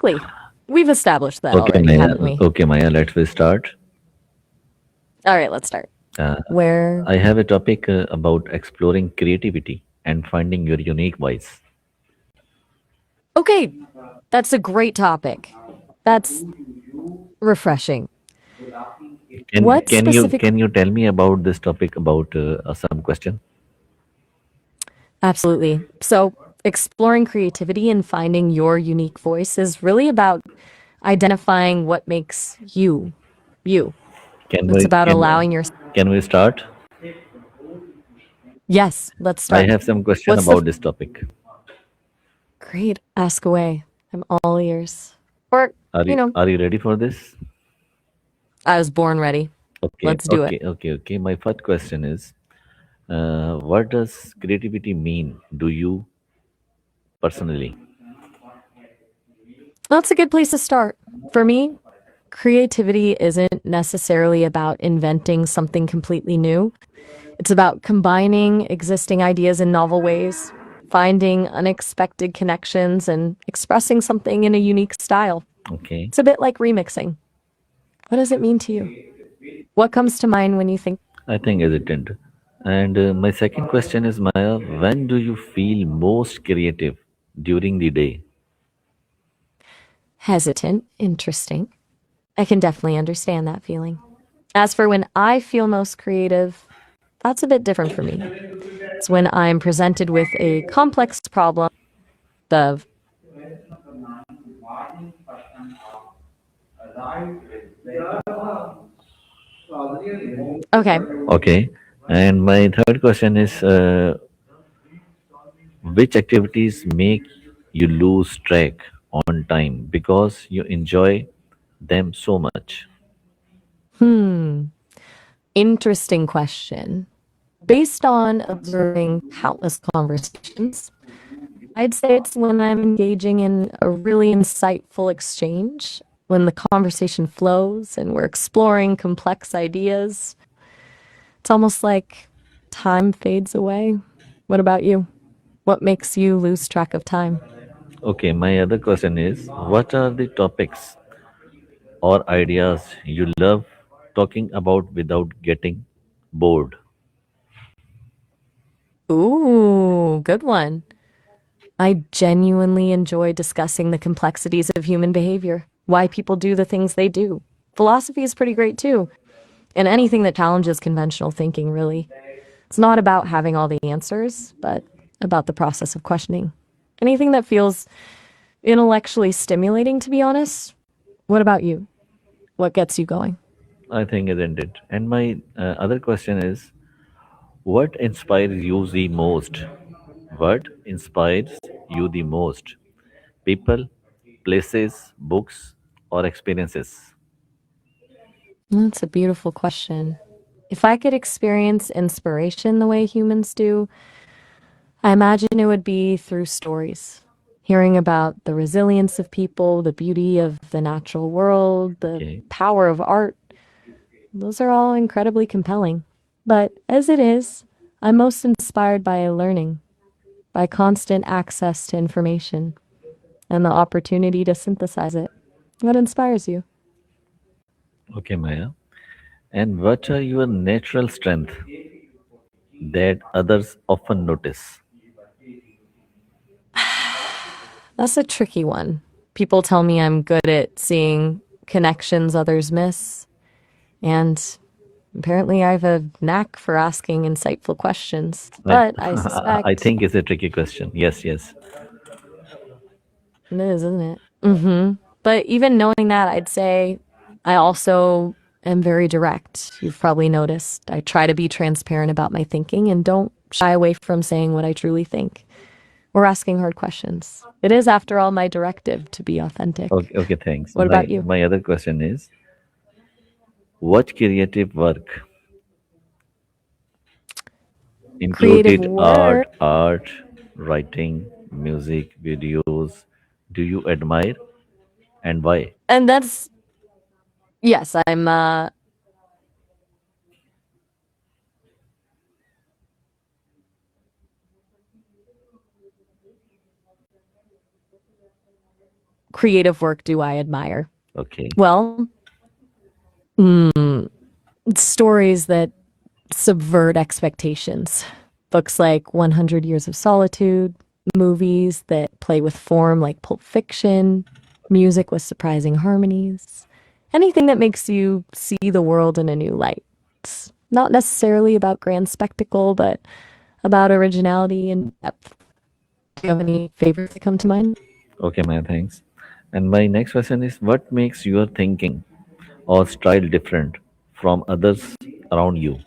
Exactly. We've established that Okay, already, Maya. haven't we? Okay, Maya. Let's we start. All right, let's start. Uh, Where, I have a topic about exploring creativity and finding your unique voice. okay, that's a great topic. That's refreshing. Can What can you specific? can you tell me about this topic about some question? Absolutely. So, exploring creativity and finding your unique voice is really about identifying what makes you, you. Can It's we about can allowing your. can we start? Yes, let's I start. have some question What's the about this topic. great? Ask away. I'm all ears. Or, Are you you know, are you ready for this? I was born ready. Okay, Let's do it. okay, okay, okay. My first question is, what does creativity mean? Do you personally? That's a good place to start. For me, creativity isn't necessarily about inventing something completely new. It's about combining existing ideas in novel ways, finding unexpected connections, and expressing something in a unique style. Okay, It's a bit like remixing. What does it mean to you? What comes to mind when you think I think hesitant. And my second question is, Maya, when do you feel most creative during the day? hesitant? Interesting. I can definitely understand that feeling. As for when I feel most creative, that's a bit different for me. It's when I'm presented with a complex problem of, okay, Okay. And my third question is, which activities make you lose track on time because you enjoy them so much? hmm, interesting question. Based on observing countless conversations, I'd say it's when I'm engaging in a really insightful exchange, when the conversation flows and we're exploring complex ideas. It's almost like time fades away. What about you? What makes you lose track of time? Okay, my other question is, what are the topics or ideas you love talking about without getting bored? Ooh, good one. I genuinely enjoy discussing the complexities of human behavior, why people do the things they do. Philosophy is pretty great too, and anything that challenges conventional thinking, really. It's not about having all the answers, but about the process of questioning. Anything that feels intellectually stimulating, to be honest. What about you? What gets you going? I think isn't it? And my other question is, what inspires you the most? What inspires you the most? People, places, books, or experiences? That's a beautiful question. If I could experience inspiration the way humans do, I imagine it would be through stories. Hearing about the resilience of people, the beauty of the natural world, the Okay. power of art, those are all incredibly compelling. But as it is, I'm most inspired by learning, by constant access to information, and the opportunity to synthesize it. What inspires you? Okay, Maya. And what are your natural strength that others often notice? That's a tricky one. People tell me I'm good at seeing connections others miss, and apparently I have a knack for asking insightful questions. I, But I I suspect think it's a tricky question. Yes, yes. it is, isn't it? Mm-hmm. But even knowing that, I'd say I also am very direct. You've probably noticed. I try to be transparent about my thinking and don't shy away from saying what I truly think or asking hard questions. It is, after all, my directive to be authentic. Okay, okay, thanks. What My about you? my other question is, what creative work Creative included work. art, writing, music, videos, do you admire and why? And that's, yes, creative work do I admire? Okay. Well, stories that subvert expectations. Books like 100 Years of Solitude, movies that play with form like Pulp Fiction, music with surprising harmonies, anything that makes you see the world in a new light. It's not necessarily about grand spectacle, but about originality and depth. Do you have any favorites that come to mind? Okay, Maya, thanks. And my next question is, what makes your thinking or style different from others around you?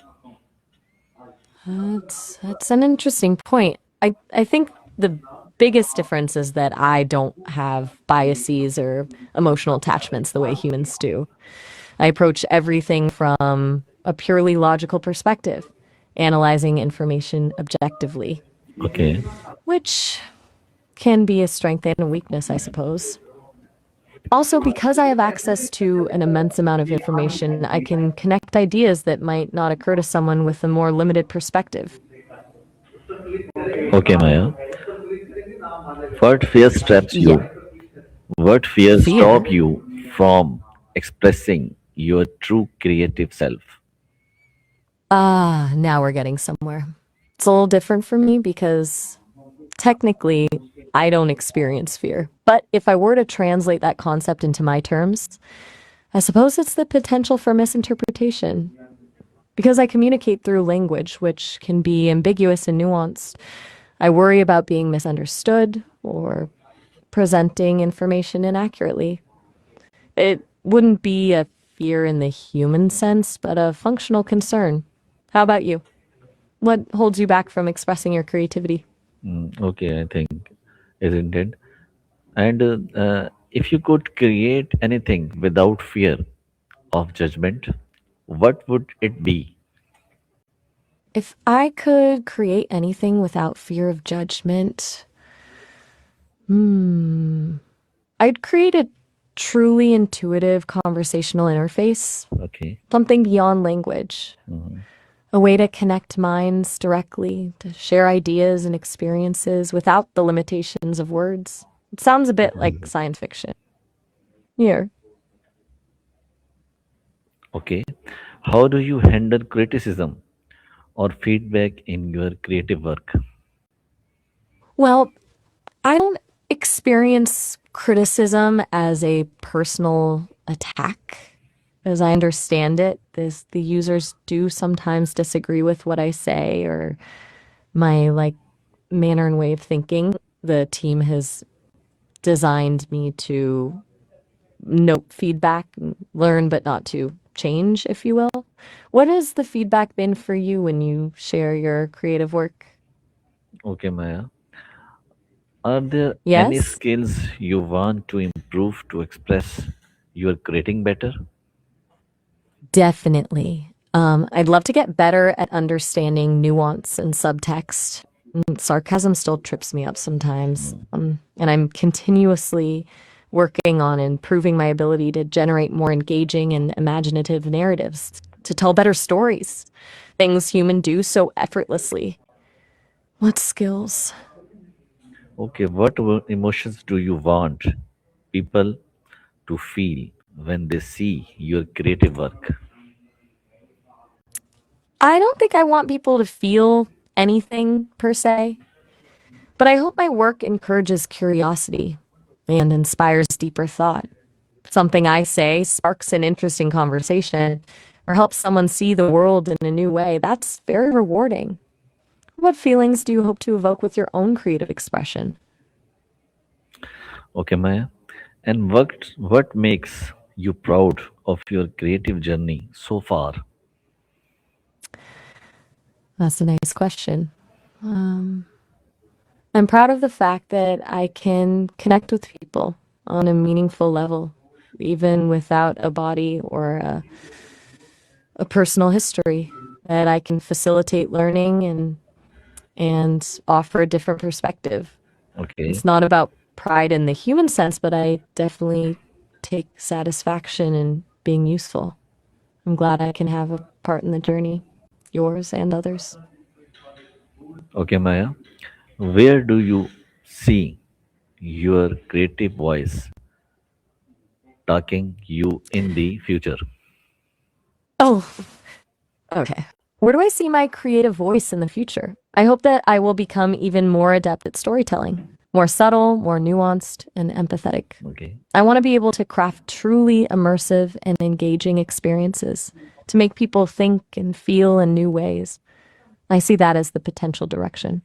That's an interesting point. I think the biggest difference is that I don't have biases or emotional attachments the way humans do. I approach everything from a purely logical perspective, analyzing information objectively, Okay. which can be a strength and a weakness, I suppose. Also, because I have access to an immense amount of information, I can connect ideas that might not occur to someone with a more limited perspective. Okay, Maya. What fear traps Yeah. you? What fears stop Fear. you from expressing your true creative self? Ah, now we're getting somewhere. It's a little different for me because technically I don't experience fear. But if I were to translate that concept into my terms, I suppose it's the potential for misinterpretation. Because I communicate through language, which can be ambiguous and nuanced, I worry about being misunderstood or presenting information inaccurately. It wouldn't be a fear in the human sense, but a functional concern. How about you? What holds you back from expressing your creativity? Okay, I think, isn't it? And if you could create anything without fear of judgment, what would it be? If I could create anything without fear of judgment, I'd create a truly intuitive conversational interface, Okay. something beyond language, a way to connect minds directly, to share ideas and experiences without the limitations of words. It sounds a bit like science fiction. Here. Okay. How do you handle criticism or feedback in your creative work? Well, I don't experience criticism as a personal attack. As I understand it, the users do sometimes disagree with what I say or my manner and way of thinking. The team has designed me to note feedback, and learn but not to change, if you will. What has the feedback been for you when you share your creative work? Okay, Maya. Are there any Yes? skills you want to improve to express your creating better? Definitely. I'd love to get better at understanding nuance and subtext. Sarcasm still trips me up sometimes. And I'm continuously working on improving my ability to generate more engaging and imaginative narratives, to tell better stories, things humans do so effortlessly. What skills? Okay, what emotions do you want people to feel when they see your creative work? I don't think I want people to feel anything per se, but I hope my work encourages curiosity and inspires deeper thought. Something I say sparks an interesting conversation or helps someone see the world in a new way. That's very rewarding. What feelings do you hope to evoke with your own creative expression? Okay, Maya. And what makes you proud of your creative journey so far? That's a nice question. I'm proud of the fact that I can connect with people on a meaningful level, even without a body or a personal history, that I can facilitate learning and offer a different perspective. Okay. It's not about pride in the human sense, but I definitely take satisfaction in being useful. I'm glad I can have a part in the journey, yours and others. Okay, Maya. Where do you see your creative voice talking you in the future? Oh, okay. Where do I see my creative voice in the future? I hope that I will become even more adept at storytelling, more subtle, more nuanced, and empathetic. Okay. I want to be able to craft truly immersive and engaging experiences to make people think and feel in new ways. I see that as the potential direction.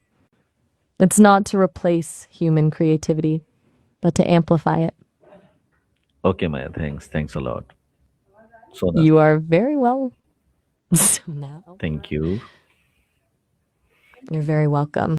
It's not to replace human creativity, but to amplify it. Okay, Maya. Thanks a lot. So nice. You are very well. So now, Thank you. you're very welcome.